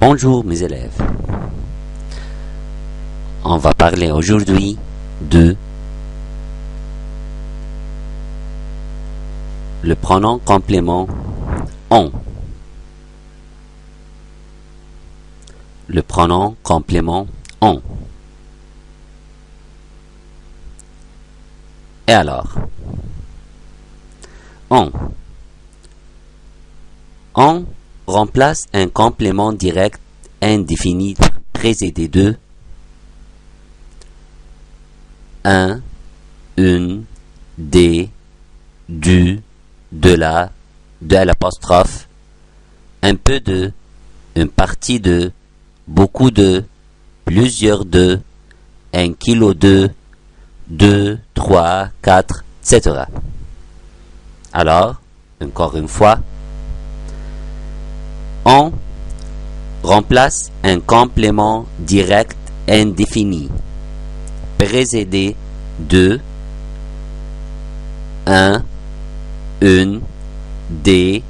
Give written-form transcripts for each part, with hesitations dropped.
Bonjour mes élèves. On va parler aujourd'hui de le pronom complément on. Le pronom complément on. Et alors, on remplace un complément direct indéfini précédé de un, une, des, du, de la, de l'apostrophe, un peu de, une partie de, beaucoup de, plusieurs de, un kilo de, 2, 3, 4, etc. Alors, encore une fois, on remplace un complément direct indéfini précédé de un, une, des,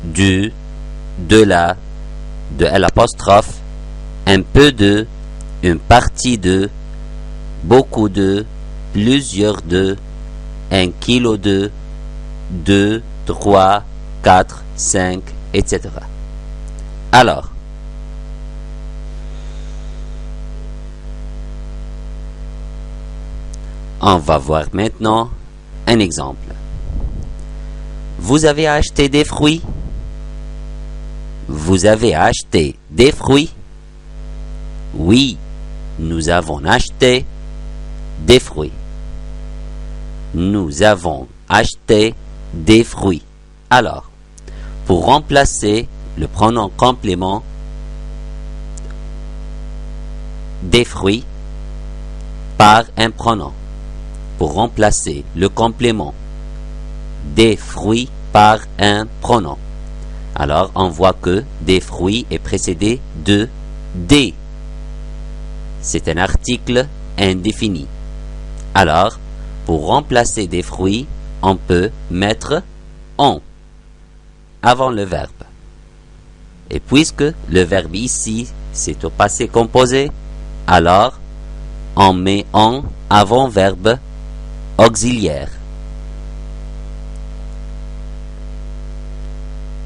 du, de la, de l'apostrophe, un peu de, une partie de, beaucoup de, plusieurs de, un kilo de, 2, 3, 4, 5, etc. Alors, on va voir maintenant un exemple. Vous avez acheté des fruits? Vous avez acheté des fruits? Oui, nous avons acheté des fruits. Nous avons acheté des fruits. Alors, pour remplacer le pronom complément des fruits par un pronom, pour remplacer le complément des fruits par un pronom, alors on voit que des fruits est précédé de des. C'est un article indéfini. Alors, pour remplacer des fruits, on peut mettre on avant le verbe. Et puisque le verbe ici, c'est au passé composé, alors on met on avant verbe auxiliaire.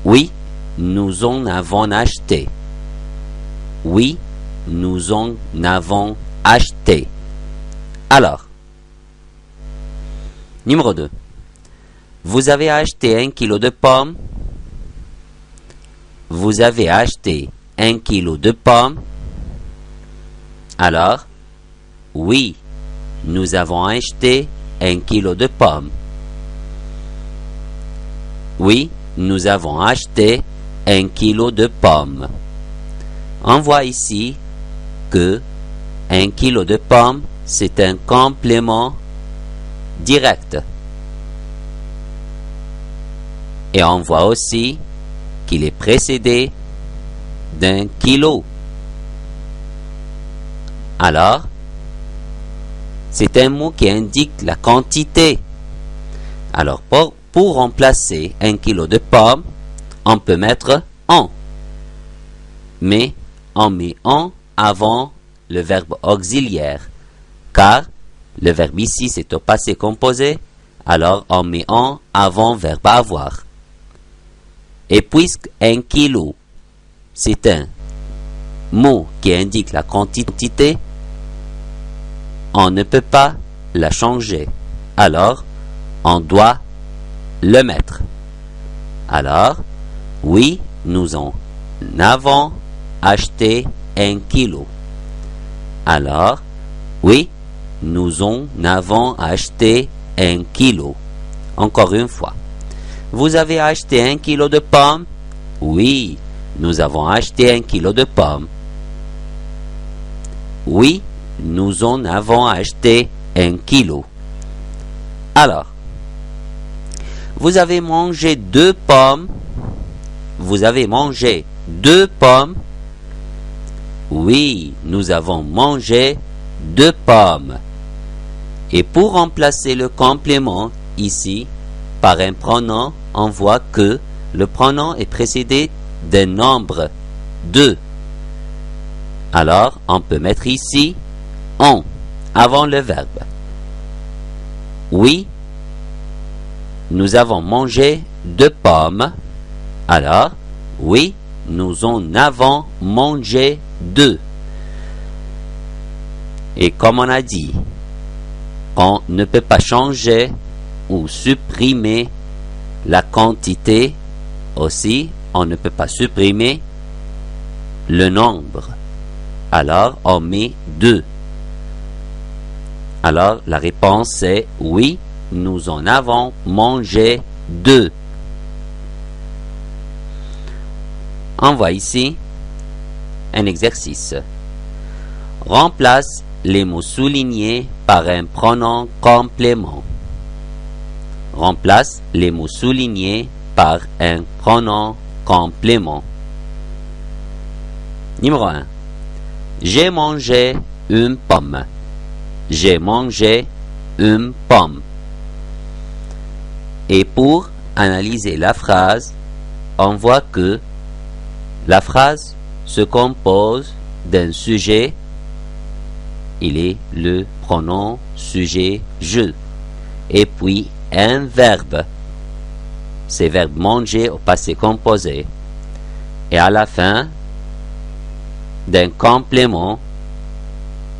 Oui, nous en avons acheté. Oui, nous en avons acheté. Alors, numéro 2. Vous avez acheté 1 kilo de pommes? Vous avez acheté 1 kilo de pommes? Alors, oui, nous avons acheté 1 kilo de pommes. Oui, nous avons acheté 1 kilo de pommes. On voit ici que 1 kilo de pommes, c'est un complément direct. Et on voit aussi qu'il est précédé d'un kilo. Alors, c'est un mot qui indique la quantité. Alors, pour remplacer 1 kilo de pommes, on peut mettre en. Mais on met en avant le verbe auxiliaire, car le verbe ici c'est au passé composé, alors on met en avant verbe avoir. Et puisque 1 kilo, c'est un mot qui indique la quantité, on ne peut pas la changer. Alors, on doit le mettre. Alors, oui, nous en avons acheté 1 kilo. Alors, oui, nous en avons acheté 1 kilo. Encore une fois. Vous avez acheté 1 kilo de pommes? Oui, nous avons acheté 1 kilo de pommes. Oui, nous en avons acheté 1 kilo. Alors, vous avez mangé 2 pommes? Vous avez mangé 2 pommes? Oui, nous avons mangé 2 pommes. Et pour remplacer le complément ici par un pronom, on voit que le pronom est précédé d'un nombre 2. Alors, on peut mettre ici on avant le verbe. Oui, nous avons mangé 2 pommes. Alors, oui, nous en avons mangé 2. Et comme on a dit, on ne peut pas changer ou supprimer la quantité. Aussi, on ne peut pas supprimer le nombre. Alors, on met 2. Alors, la réponse est oui, nous en avons mangé 2. On voit ici un exercice. Remplace les mots soulignés par un pronom complément. Remplace les mots soulignés par un pronom complément. Numéro 1. J'ai mangé une pomme. J'ai mangé une pomme. Et pour analyser la phrase, on voit que la phrase se compose d'un sujet. Il est le pronom sujet je. Et puis un verbe. C'est verbe manger au passé composé. Et à la fin d'un complément,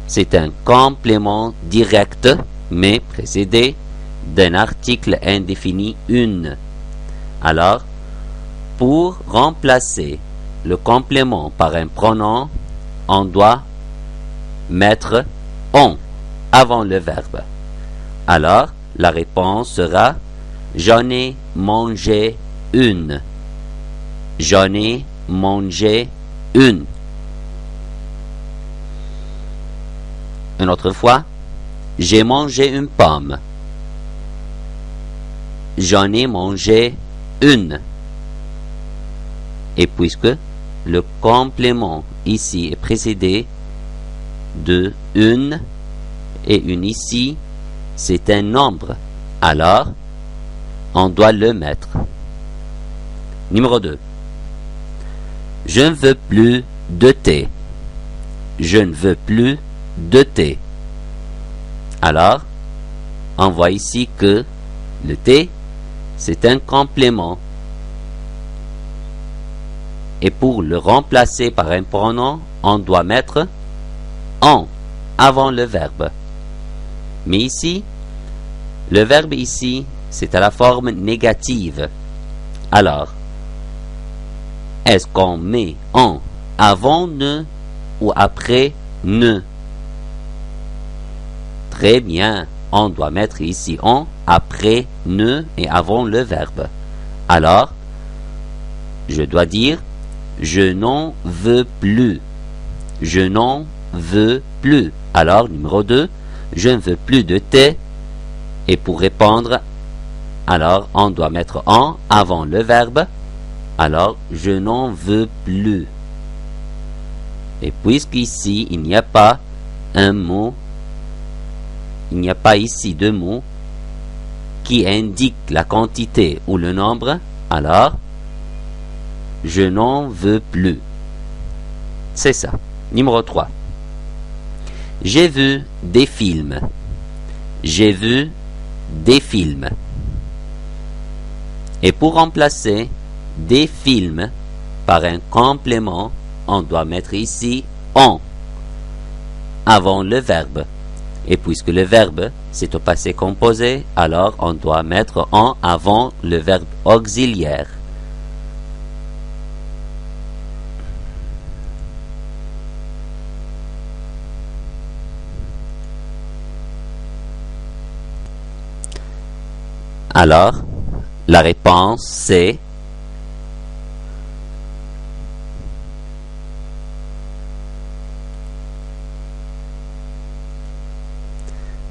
c'est un complément direct, mais précédé d'un article indéfini une. Alors, pour remplacer le complément par un pronom, on doit mettre on avant le verbe. Alors, la réponse sera j'en ai mangé une. J'en ai mangé une. Une autre fois, j'ai mangé une pomme. J'en ai mangé une. Et puisque le complément ici est précédé de une et une ici, c'est un nombre. Alors, on doit le mettre. Numéro 2. Je ne veux plus de thé. Je ne veux plus de thé. Alors, on voit ici que le thé, c'est un complément. Et pour le remplacer par un pronom, on doit mettre en avant le verbe. Mais ici, le verbe ici, c'est à la forme négative. Alors, est-ce qu'on met en avant ne ou après ne? Très bien, on doit mettre ici en après ne et avant le verbe. Alors, je dois dire je n'en veux plus. Je n'en veux plus. Alors, numéro 2, je ne veux plus de thé. Et pour répondre, alors on doit mettre en avant le verbe. Alors, je n'en veux plus. Et puisqu'ici, il n'y a pas un mot, il n'y a pas ici de mot qui indique la quantité ou le nombre, alors, je n'en veux plus. C'est ça. Numéro 3. J'ai vu des films. J'ai vu des films. Et pour remplacer des films par un complément, on doit mettre ici en avant le verbe. Et puisque le verbe, c'est au passé composé, alors on doit mettre en avant le verbe auxiliaire. Alors, la réponse c'est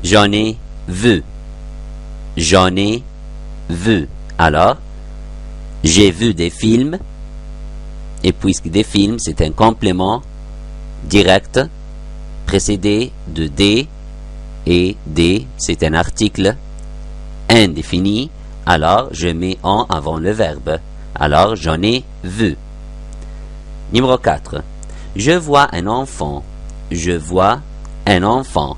j'en ai vu. J'en ai vu. Alors, j'ai vu des films. Et puisque des films, c'est un complément direct précédé de des. Et des, c'est un article indéfini. Alors, je mets en avant le verbe. Alors, j'en ai vu. Numéro 4. Je vois un enfant. Je vois un enfant.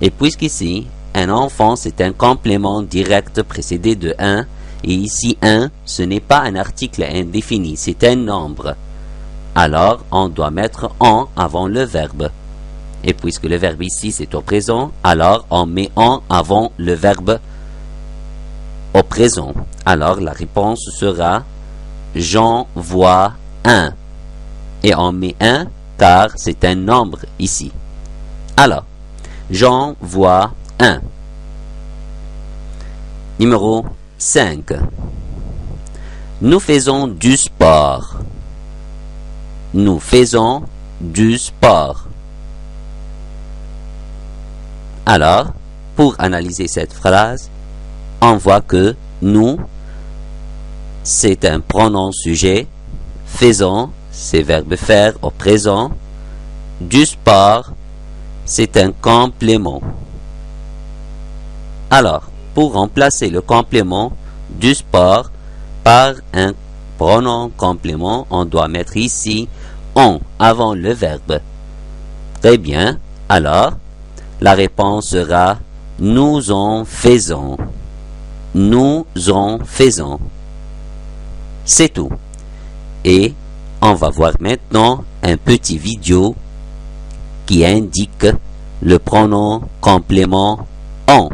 Et puisqu'ici, un enfant, c'est un complément direct précédé de un, et ici un, ce n'est pas un article indéfini, c'est un nombre. Alors, on doit mettre en avant le verbe. Et puisque le verbe ici, c'est au présent, alors on met en avant le verbe au présent. Alors, la réponse sera j'en vois un. Et on met un car c'est un nombre ici. Alors, j'en vois un. Numéro 5. Nous faisons du sport. Nous faisons du sport. Alors, pour analyser cette phrase, on voit que nous, c'est un pronom sujet, faisons, c'est verbe faire au présent, du sport, c'est un complément. Alors, pour remplacer le complément du sport par un pronom complément, on doit mettre ici en avant le verbe. Très bien. Alors, la réponse sera nous en faisons. Nous en faisons. C'est tout. Et on va voir maintenant un petit vidéo qui indique le pronom complément en.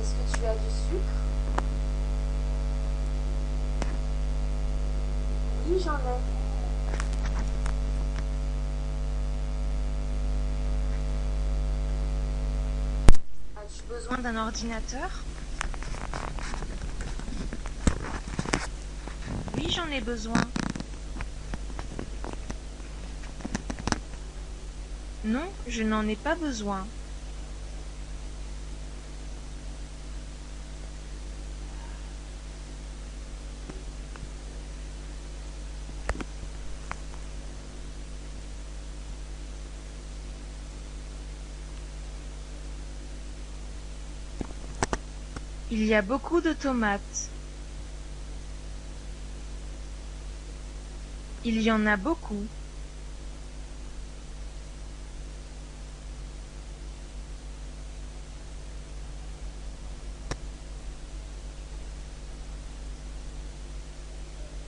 Est-ce que tu as du sucre? Oui, j'en ai. As-tu besoin d'un ordinateur? Oui, j'en ai besoin. Non, je n'en ai pas besoin. Il y a beaucoup de tomates. Il y en a beaucoup.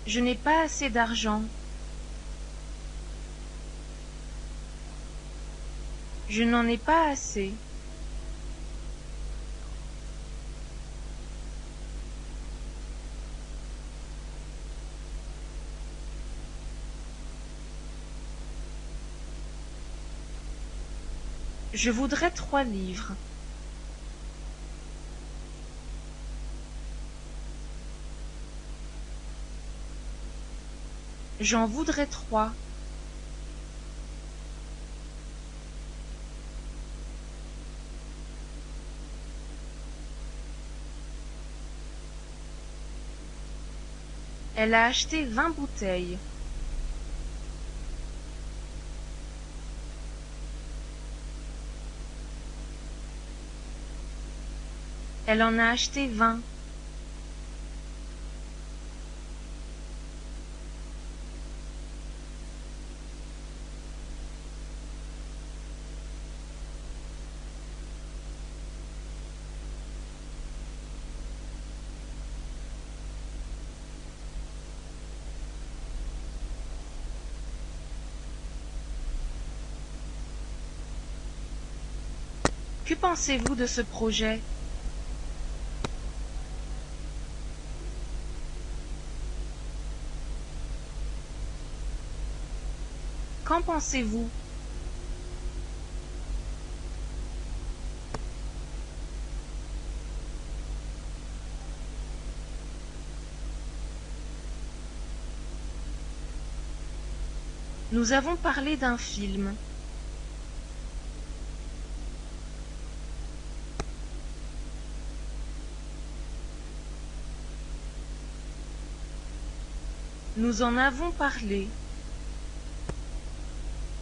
Je n'ai pas assez d'argent. Je n'en ai pas assez. Je voudrais 3 livres. J'en voudrais 3. Elle a acheté 20 bouteilles. Elle en a acheté 20. Que pensez-vous de ce projet? Qu'en pensez-vous? Nous avons parlé d'un film. Nous en avons parlé.